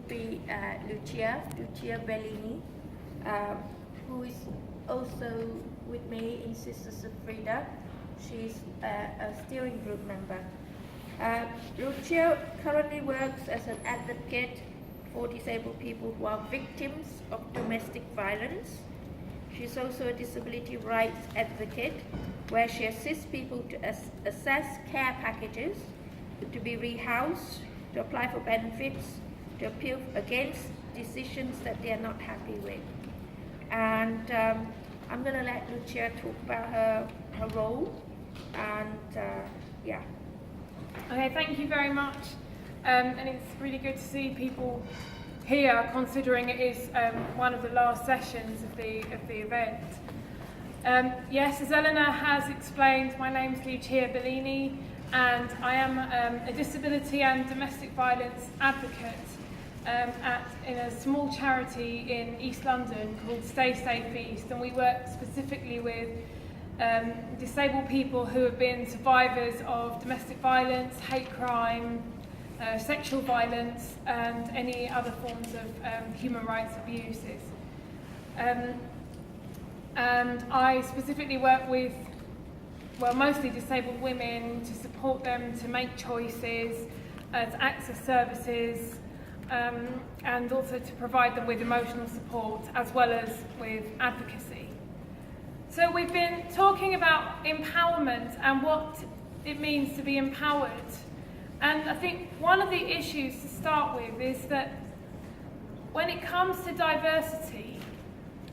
would be Lucia Bellini, who is also with me in Sisters of Frida. She's a steering group member. Lucia currently works as an advocate for disabled people who are victims of domestic violence. She's also a disability rights advocate, where she assists people to assess care packages, to be rehoused, to apply for benefits, to appeal against decisions that they are not happy with. And I'm going to let Lucia talk about her role. And yeah. Okay, thank you very much. And it's really good to see people here, considering it is one of the last sessions of the event. Yes, as Eleanor has explained, my name's Lucia Bellini, and I am a disability and domestic violence advocate in a small charity in East London called Stay Safe East, and we work specifically with disabled people who have been survivors of domestic violence, hate crime, sexual violence, and any other forms of human rights abuses. And I specifically work with, well, mostly disabled women, to support them to make choices, to access services, and also to provide them with emotional support as well as with advocacy. So we've been talking about empowerment and what it means to be empowered. And I think one of the issues to start with is that when it comes to diversity,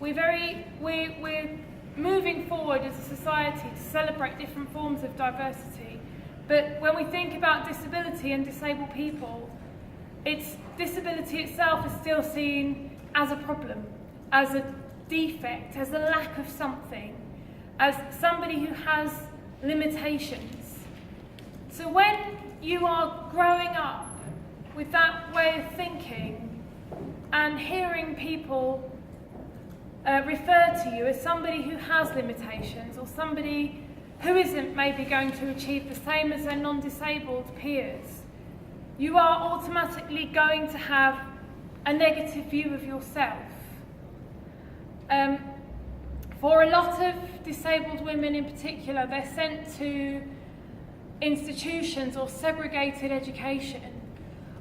we're moving forward as a society to celebrate different forms of diversity. But when we think about disability and disabled people, disability itself is still seen as a problem, as a defect, as a lack of something, as somebody who has limitations. So when you are growing up with that way of thinking and hearing people refer to you as somebody who has limitations, or somebody who isn't maybe going to achieve the same as their non-disabled peers, you are automatically going to have a negative view of yourself. For a lot of disabled women in particular, they're sent to institutions or segregated education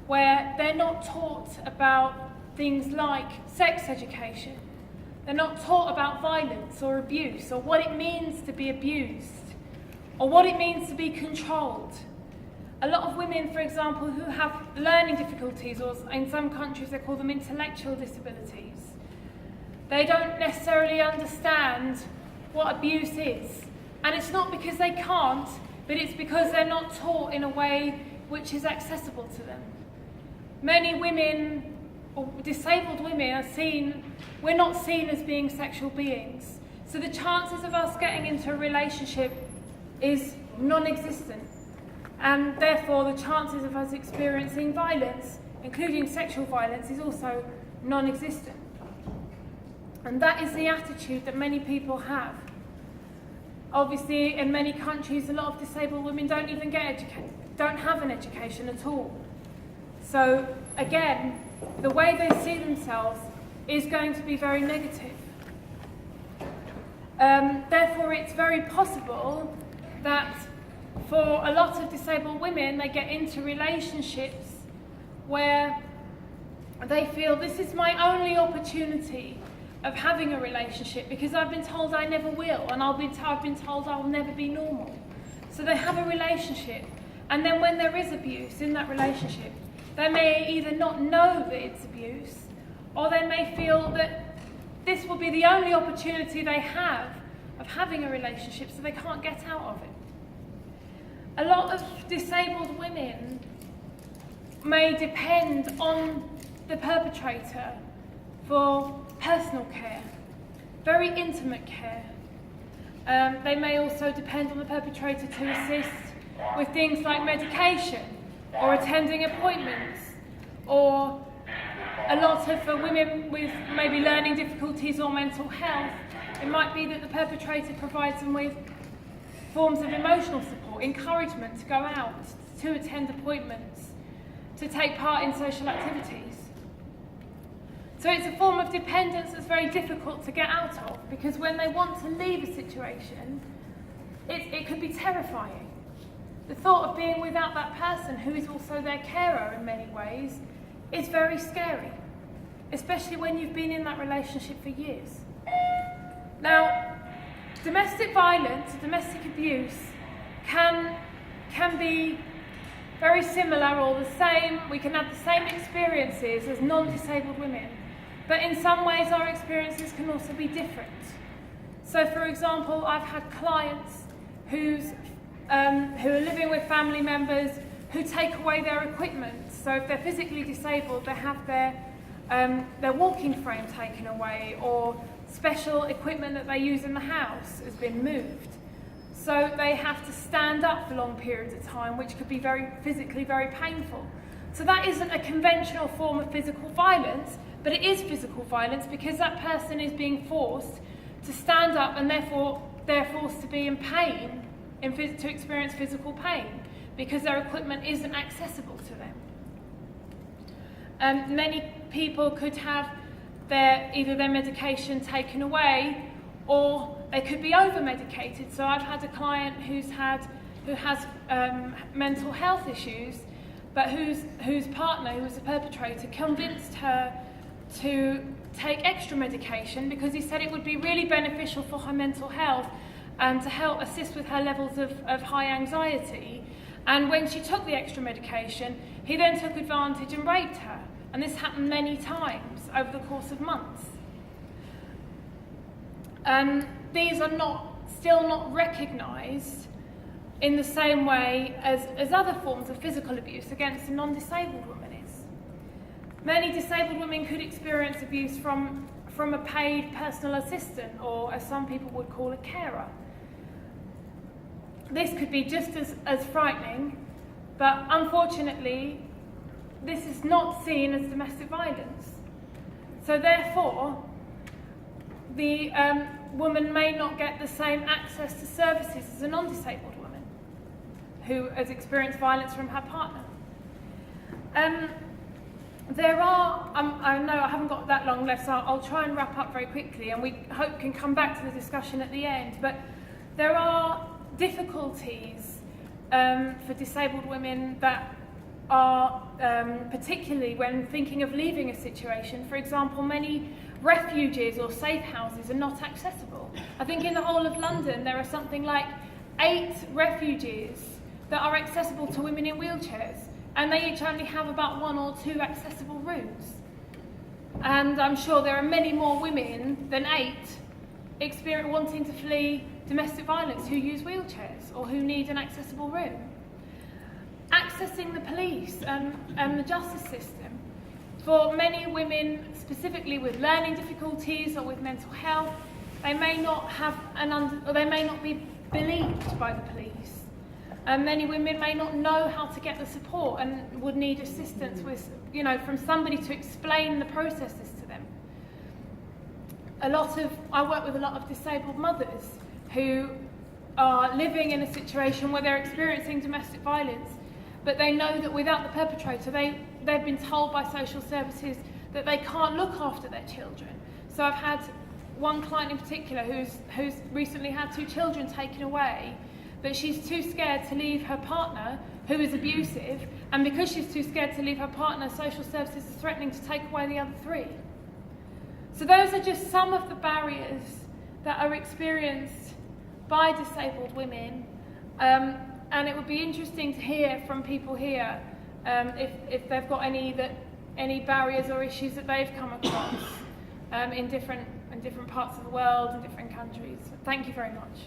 where they're not taught about things like sex education. They're not taught about violence or abuse, or what it means to be abused, or what it means to be controlled. A lot of women, for example, who have learning difficulties, or in some countries they call them intellectual disabilities, they don't necessarily understand what abuse is. And it's not because they can't, but it's because they're not taught in a way which is accessible to them. Many women, or disabled women, we're not seen as being sexual beings. So the chances of us getting into a relationship is non-existent. And therefore the chances of us experiencing violence, including sexual violence, is also non-existent. And that is the attitude that many people have. Obviously, in many countries, a lot of disabled women don't have an education at all. So again, the way they see themselves is going to be very negative. Therefore, it's very possible that for a lot of disabled women, they get into relationships where they feel, this is my only opportunity of having a relationship, because I've been told I never will, and I've been told I will never be normal. So they have a relationship, and then when there is abuse in that relationship, they may either not know that it's abuse, or they may feel that this will be the only opportunity they have of having a relationship, so they can't get out of it. A lot of disabled women may depend on the perpetrator for personal care, very intimate care. They may also depend on the perpetrator to assist with things like medication or attending appointments, or a lot of women with maybe learning difficulties or mental health, it might be that the perpetrator provides them with forms of emotional support, encouragement to go out, to attend appointments, to take part in social activities. So it's a form of dependence that's very difficult to get out of, because when they want to leave a situation, it could be terrifying. The thought of being without that person, who is also their carer in many ways, is very scary, especially when you've been in that relationship for years. Now, domestic violence, domestic abuse can be very similar or the same. We can have the same experiences as non-disabled women, but in some ways our experiences can also be different. So, for example, I've had clients who are living with family members who take away their equipment. So if they're physically disabled, they have their walking frame taken away, or special equipment that they use in the house has been moved. So they have to stand up for long periods of time, which could be physically very painful. So that isn't a conventional form of physical violence, but it is physical violence because that person is being forced to stand up, and therefore they're forced to be in pain, to experience physical pain, because their equipment isn't accessible to them. Many people could have either their medication taken away, or they could be over-medicated. So I've had a client who has mental health issues, but whose partner, who was a perpetrator, convinced her to take extra medication because he said it would be really beneficial for her mental health and to help assist with her levels of high anxiety. And when she took the extra medication, he then took advantage and raped her. And this happened many times over the course of months. These are still not recognised in the same way as other forms of physical abuse against a non-disabled woman is. Many disabled women could experience abuse from a paid personal assistant, or as some people would call a carer. This could be just as frightening, but unfortunately this is not seen as domestic violence. So therefore, the woman may not get the same access to services as a non-disabled woman who has experienced violence from her partner. There are, I know I haven't got that long left, so I'll try and wrap up very quickly, and we hope can come back to the discussion at the end, but there are difficulties for disabled women that are particularly when thinking of leaving a situation. For example, many refuges or safe houses are not accessible. I think in the whole of London there are something like 8 refuges that are accessible to women in wheelchairs, and they each only have about 1 or 2 accessible rooms. And I'm sure there are many more women than 8 wanting to flee domestic violence who use wheelchairs or who need an accessible room. Accessing the police and the justice system. For many women, specifically with learning difficulties or with mental health, they may not have they may not be believed by the police. Many women may not know how to get the support and would need assistance with, from somebody to explain the processes to them. I work with a lot of disabled mothers who are living in a situation where they're experiencing domestic violence, but they know that without the perpetrator, they've been told by social services that they can't look after their children. So I've had one client in particular who's recently had 2 children taken away, but she's too scared to leave her partner, who is abusive, and because she's too scared to leave her partner, social services are threatening to take away the other 3. So those are just some of the barriers that are experienced by disabled women, and it would be interesting to hear from people here if they've got any barriers or issues that they've come across in different parts of the world and different countries. Thank you very much.